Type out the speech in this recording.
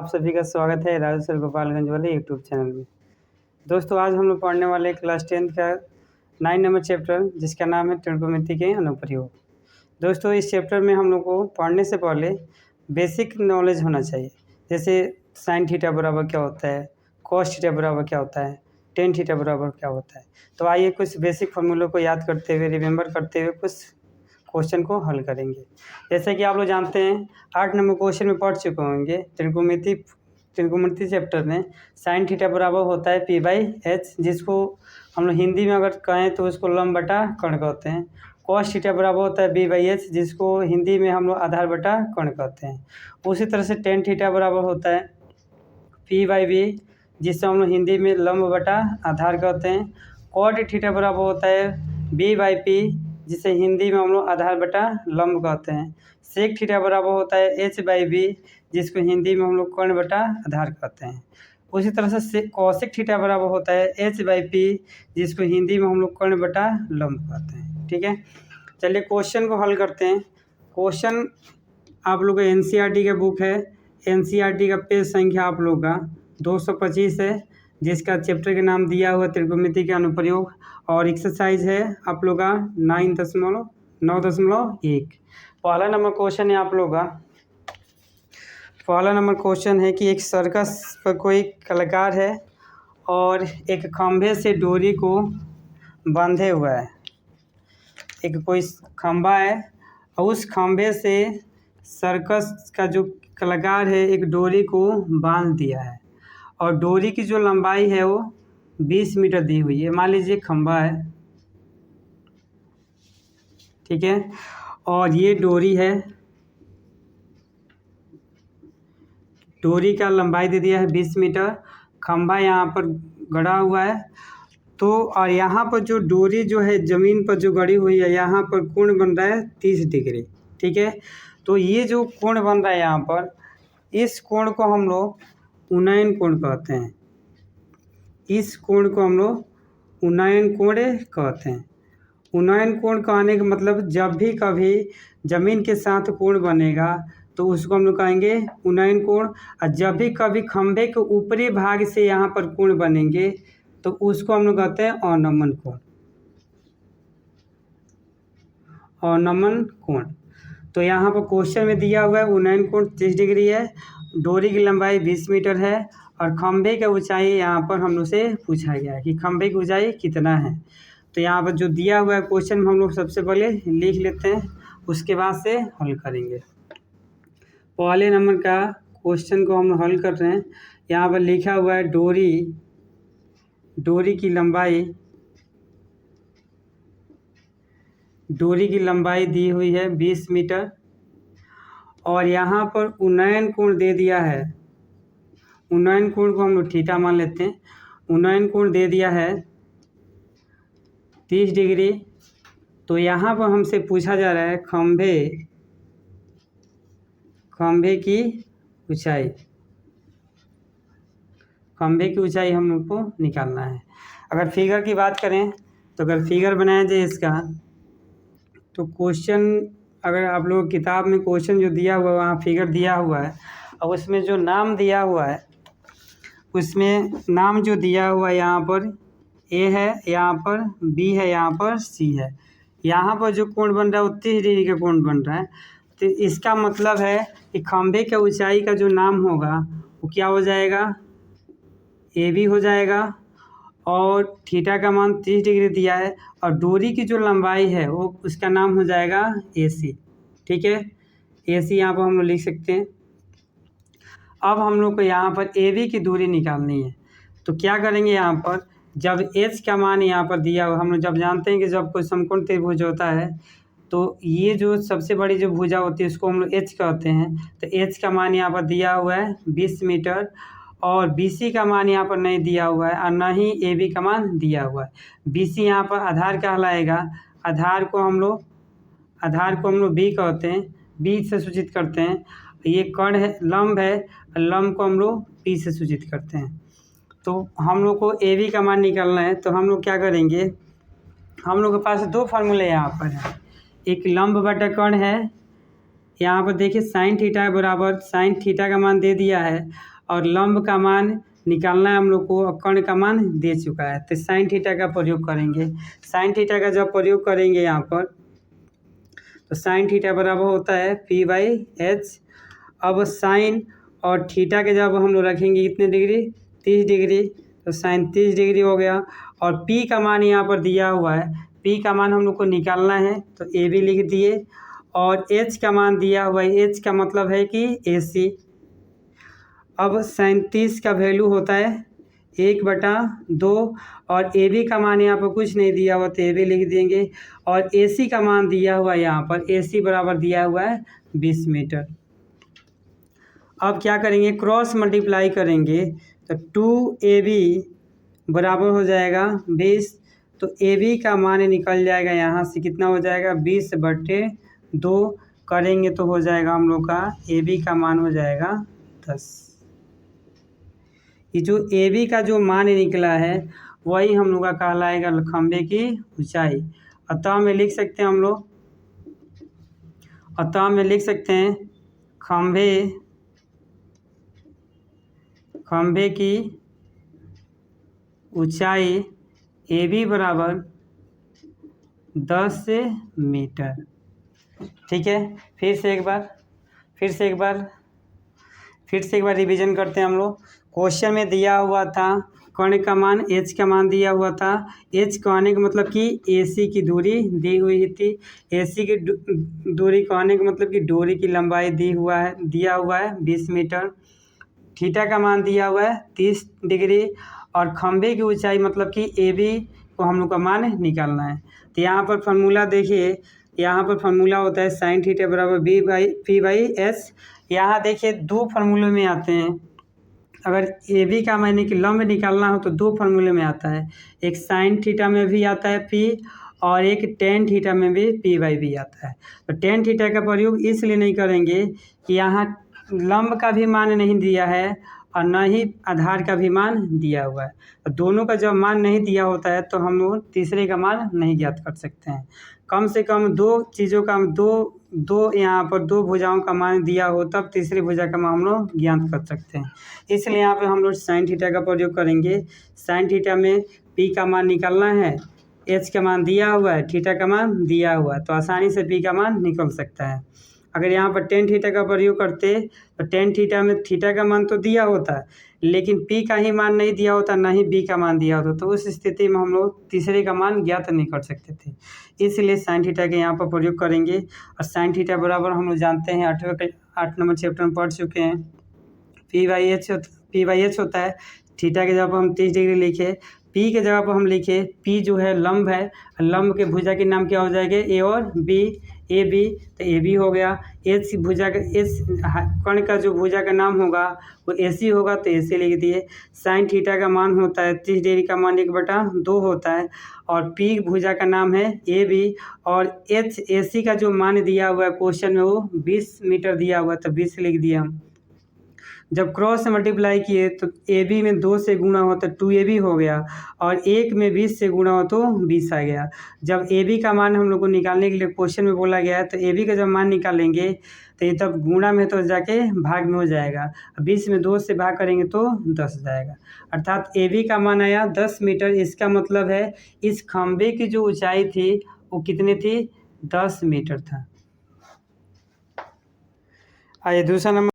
आप सभी का स्वागत है राजू सर गोपालगंज वाले यूट्यूब चैनल में। दोस्तों आज हम लोग पढ़ने वाले क्लास 10th का 9 नंबर चैप्टर जिसका नाम है त्रिकोणमिति के अनुप्रयोग। दोस्तों इस चैप्टर में हम लोग को पढ़ने से पहले बेसिक नॉलेज होना चाहिए, जैसे साइन थीटा बराबर क्या होता है, कॉस थीटा बराबर क्या होता है, टेन थीटा बराबर क्या होता है। तो आइए कुछ बेसिक फार्मूलों को याद करते हुए, रिमेंबर करते हुए कुछ क्वेश्चन को हल करेंगे। जैसे कि आप लोग जानते हैं 8 नंबर क्वेश्चन में पढ़ चुके होंगे त्रिकोणमिति चैप्टर में साइन थीटा बराबर होता है P/H, जिसको हम लोग हिंदी में अगर कहें तो उसको लंब बटा कर्ण कहते हैं। कॉस थीटा बराबर होता है B/H, जिसको हिंदी में हम लोग आधार बटा कर्ण कहते हैं। उसी तरह से टेन थीटा बराबर होता है P/B, जिससे हम लोग हिंदी में लंब बटा आधार कहते हैं। कॉट थीटा बराबर होता है B/P, जिसे हिंदी में हम लोग आधार बटा लंब कहते हैं। सेक थीटा बराबर होता है H/B, जिसको हिंदी में हम लोग कर्ण बटा आधार कहते हैं। उसी तरह से कौशिक थीटा बराबर होता है H/P, जिसको हिंदी में हम लोग कर्ण बटा लंब कहते हैं। ठीक है, चलिए क्वेश्चन को हल करते हैं। क्वेश्चन आप लोग का NCERT का बुक है, NCERT का पेज संख्या आप लोग का 225 है, जिसका चैप्टर का नाम दिया हुआ त्रिकोणमिति के अनुप्रयोग, और एक्सरसाइज है आप लोग का 9.1। पहला नंबर क्वेश्चन है आप लोग का, पहला नंबर क्वेश्चन है कि एक सर्कस पर कोई कलाकार है और एक खंभे से डोरी को बांधे हुआ है। एक कोई खंभा है और उस खंभे से सर्कस का जो कलाकार है एक डोरी को बांध दिया है, और डोरी की जो लंबाई है वो 20 मीटर दी हुई है। मान लीजिए खंभा है, ठीक है, और ये डोरी है, डोरी का लंबाई दे दिया है 20 मीटर। खंभा यहाँ पर गड़ा हुआ है, तो और यहाँ पर जो डोरी जो है ज़मीन पर जो गड़ी हुई है, यहाँ पर कोण बन रहा है 30 डिग्री। ठीक है, तो ये जो कोण बन रहा है यहाँ पर, इस कोण को हम लोग उन्नयन कोण कहते हैं। इस कोण को हम लोग उन्नयन कोण कहते हैं। उन्नयन कोण कहने का मतलब जब भी कभी ज़मीन के साथ कोण बनेगा तो उसको हम लोग कहेंगे उन्नयन कोण, और जब भी कभी खंभे के ऊपरी भाग से यहाँ पर कोण बनेंगे तो उसको हम लोग कहते हैं अवनमन कोण। अवनमन कोण। तो यहाँ पर क्वेश्चन में दिया हुआ है उन्नयन कोण 30 डिग्री है, डोरी की लंबाई 20 मीटर है, और खंभे की ऊंचाई यहाँ पर हम लोग से पूछा गया है कि खंभे की ऊंचाई कितना है। तो यहाँ पर जो दिया हुआ है क्वेश्चन में हम लोग सबसे पहले लिख लेते हैं, उसके बाद से हल करेंगे। पहले नंबर का क्वेश्चन को हम हल कर रहे हैं। यहाँ पर लिखा हुआ है डोरी की लंबाई दी हुई है 20 मीटर, और यहाँ पर उन्नयन कोण दे दिया है। उन्नयन कोण को हम लोग थीटा मान लेते हैं। उन्नयन कोण दे दिया है 30 डिग्री। तो यहाँ पर हमसे पूछा जा रहा है खंभे की ऊंचाई। खंभे की ऊंचाई हम लोग को निकालना है। अगर फिगर की बात करें तो अगर फिगर बनाया जाए इसका, तो क्वेश्चन अगर आप लोग किताब में क्वेश्चन जो दिया हुआ है वहाँ फिगर दिया हुआ है, और उसमें जो नाम दिया हुआ है, उसमें नाम जो दिया हुआ है यहाँ पर ए है, यहाँ पर बी है, यहाँ पर सी है। यहाँ पर जो कोण बन रहा है वो 30 डिग्री का कोण बन रहा है। तो इसका मतलब है कि खंभे के ऊंचाई का जो नाम होगा वो क्या हो जाएगा, ए बी हो जाएगा, और थीटा का मान 30 डिग्री दिया है, और डोरी की जो लंबाई है वो उसका नाम हो जाएगा ए सी। ठीक है, ए सी यहाँ पर हम लोग लिख सकते हैं। अब हम लोग को यहाँ पर ए बी की दूरी निकालनी है। तो क्या करेंगे, यहाँ पर जब एच का मान यहाँ पर दिया हुआ, हम लोग जब जानते हैं कि जब कोई समकोण त्रिभुज होता है तो ये जो सबसे बड़ी जो भुजा होती है उसको हम लोग एच कहते हैं। तो एच का मान यहाँ पर दिया हुआ है 20 मीटर, और बी सी का मान यहाँ पर नहीं दिया हुआ है, और न ही ए बी का मान दिया हुआ है। बी सी यहाँ पर आधार कहलाएगा। आधार को हम लोग बी कहते हैं, बी से सूचित करते हैं। ये कर्ण है, लंब है, लंब को हम लोग पी से सूचित करते हैं। तो हम लोग को ए बी का मान निकालना है। तो हम लोग क्या करेंगे, हम लोग के पास दो फार्मूले यहाँ पर है, एक लंब बटा कर्ण है, यहाँ पर देखिए साइन थीटा बराबर साइन थीटा का मान दे दिया है और लंब का मान निकालना है हम लोग को, और कर्ण का मान दे चुका है। तो साइन थीटा का प्रयोग करेंगे। साइन थीटा का जब प्रयोग करेंगे यहाँ पर तो साइन थीटा बराबर होता है P/H। अब साइन और थीटा के जब हम लोग रखेंगे कितने डिग्री, 30 डिग्री, तो साइन 30 डिग्री हो गया। और P का मान यहाँ पर दिया हुआ है, P का मान हम लोग को निकालना है तो ए भी लिख दिए। और H का मान दिया हुआ है, H का मतलब है कि AC। अब 37 का वैल्यू होता है 1/2 और ए बी का मान यहाँ पर कुछ नहीं दिया हुआ तो ए बी लिख देंगे। और ए सी का मान दिया हुआ है यहाँ पर, ए सी बराबर दिया हुआ है 20 मीटर। अब क्या करेंगे, क्रॉस मल्टीप्लाई करेंगे तो 2AB बराबर हो जाएगा 20। तो AB का मान निकल जाएगा यहाँ से, कितना हो जाएगा 20/2 करेंगे तो हो जाएगा हम लोग का AB का मान हो जाएगा 10। ये जो AB का जो मान निकला है वही हम लोग का कहलाएगा खंभे की ऊंचाई। अतः में लिख सकते हैं हम लोग, अतः में लिख सकते हैं खंभे की ऊंचाई AB बराबर 10 मीटर। ठीक है, फिर से एक बार रिवीजन करते हैं हम लोग। क्वेश्चन में दिया हुआ था कर्ण का मान, H का मान दिया हुआ था। H कहने का मतलब कि AC की दूरी दी हुई थी। AC की दूरी कहने का मतलब कि डोरी की लंबाई दिया हुआ है 20 मीटर। थीटा का मान दिया हुआ है 30 डिग्री और खंभे की ऊंचाई मतलब कि AB को हम लोग का मान निकालना है। तो यहाँ पर फार्मूला देखिए, यहाँ पर फार्मूला होता है साइन थीटा बराबर P/S। यहाँ देखिए दो फार्मूले में आते हैं। अगर AB का मान कि लंब निकालना हो तो दो फार्मूले में आता है, एक साइन थीटा में भी आता है P और एक टेन थीटा में भी P/B आता है। तो टेन थीटा का प्रयोग इसलिए नहीं करेंगे कि यहाँ लंब का भी मान नहीं दिया है और न ही आधार का भी मान दिया हुआ है। तो दोनों का जब मान नहीं दिया होता है तो हम लोग तीसरे का मान नहीं ज्ञात कर सकते हैं। कम से कम दो चीज़ों का दो यहाँ पर दो भुजाओं का मान दिया हो तब तीसरी भुजा का मान हम लोग ज्ञात कर सकते हैं। इसलिए यहाँ पे हम लोग साइन थीटा का प्रयोग करेंगे। साइन थीटा में P का मान निकालना है, H का मान दिया हुआ है, थीटा का मान दिया हुआ है, तो आसानी से P का मान निकल सकता है। अगर यहाँ पर टेन थीटा का प्रयोग करते तो टेन थीटा में थीटा का मान तो दिया होता है लेकिन P का ही मान नहीं दिया होता, ना ही B का मान दिया होता, तो उस स्थिति में हम लोग तीसरे का मान ज्ञात नहीं कर सकते थे। इसलिए साइन थीटा के यहाँ पर प्रयोग करेंगे। और साइन थीटा बराबर हम लोग जानते हैं 8 नंबर चैप्टर में पढ़ चुके हैं, P/H होता है। थीटा के जगह पर हम 30 डिग्री लिखे, P के जगह पर हम लिखे P जो है लंब है, लंब के भुजा के नाम क्या हो जाएंगे A और B, AB, तो AB हो गया। H भुजा का कर्ण का जो भुजा का नाम होगा वो AC होगा तो AC लिख दिए। साइन थीटा का मान होता है 30 डिग्री का मान 1/2 होता है और P भुजा का नाम है AB और H AC का जो मान दिया हुआ है क्वेश्चन में वो 20 मीटर दिया हुआ है तो 20 लिख दिया हम। जब क्रॉस से मल्टीप्लाई किए तो AB में 2 से गुणा हो तो 2AB हो गया और 1 में 20 से गुणा हो तो 20 आ गया। जब AB का मान हम लोग को निकालने के लिए क्वेश्चन में बोला गया है तो AB का जब मान निकालेंगे तो ये तब गुणा में तो जाके भाग में हो जाएगा। 20 में 2 से भाग करेंगे तो 10 जाएगा, अर्थात AB का मान आया 10 मीटर। इसका मतलब है इस खंभे की जो ऊंचाई थी वो कितनी थी, 10 मीटर था। आइए दूसरा नंबर